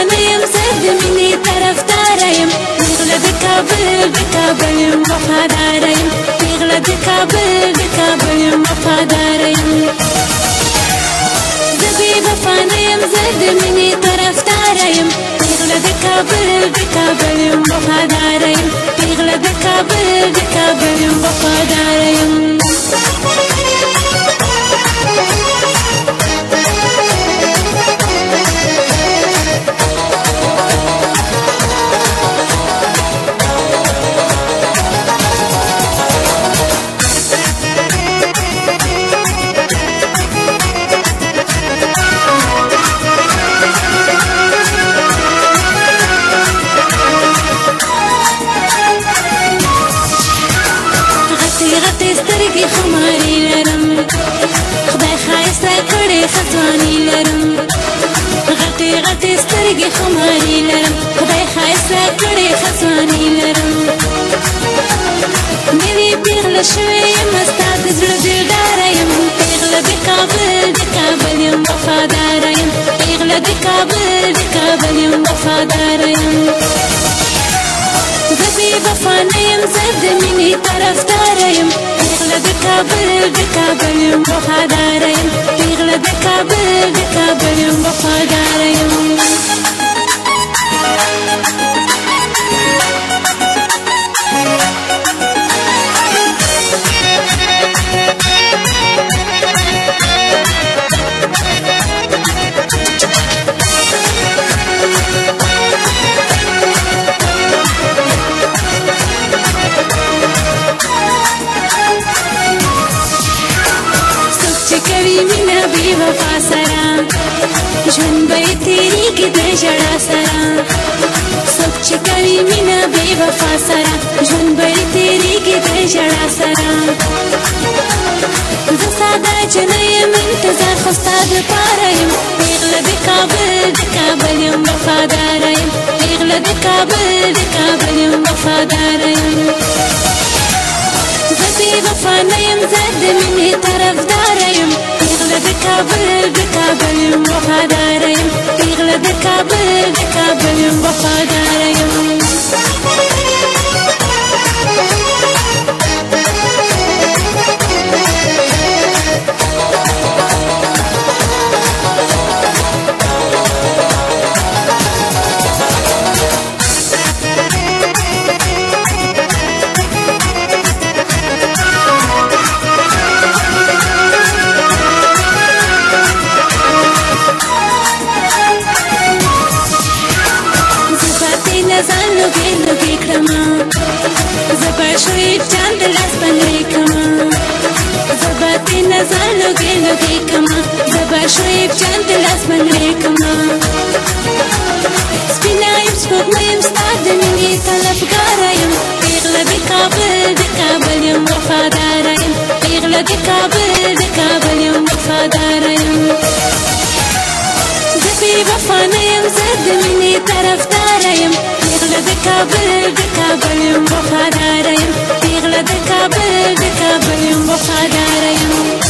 وفانه یم زه د مینې طرفداره یم پیغله د کابل یم وفاداره یم پیغله د کابل یم وفاداره یم زه بې وفا نه یم زه د مینې طرفداره یم پیغله د کابل یم وفاداره یم پیغله د کابل یم وفاداره یم غټې سترګې خمارې لرم خدای ښایسته کړې ښه ځواني لرم غټې سترګې خمارې لرم خدای ښایسته کړې ښه ځواني لرم نوې پیغله شوې یم ستا د زړه دلداره یم پیغله د کابل یم وفاداره یم پیغله د کابل یم وفاداره یم زه بې وفا نه یم زه د مینې طرفداره یم پیغله د کابل یم وفاداره یم پیغله د کابل یم وفاداره یم مینه بې وفا سره ژوند به یې تېرېږي د ژړا سره څوک چې کوي مینه بې وفا سره ژوند به یې تېرېږي د ژړا سره زه ساده جنۍ یم انتظار خو ستا دپاره یم پیغله د کابل یم وفاداره یم پیغله د کابل یم وفاداره یم زه بې وفا نه یم زه د مینې طرفداره یم پیغله د کابل یم وفاداره یم پیغله د کابل یم وفاداره یم ځان لوګې کړمه زه به شعیب جان د لاس بنګړې کړمه زه به تېنه ځان لوګې کړمه زه به شعیب جان د لاس بنګړې کړمه سپینه یم سپوږمۍ یم ستا د مینې طلبګاره یم پیغله د کابل یم وفاداره یم پیغله د کابل یم وفاداره یم زه بې وفا نه یم زه د مینې طرفداره یم پیغله د کابل یم وفاداره یم پیغله د کابل یم وفاداره یم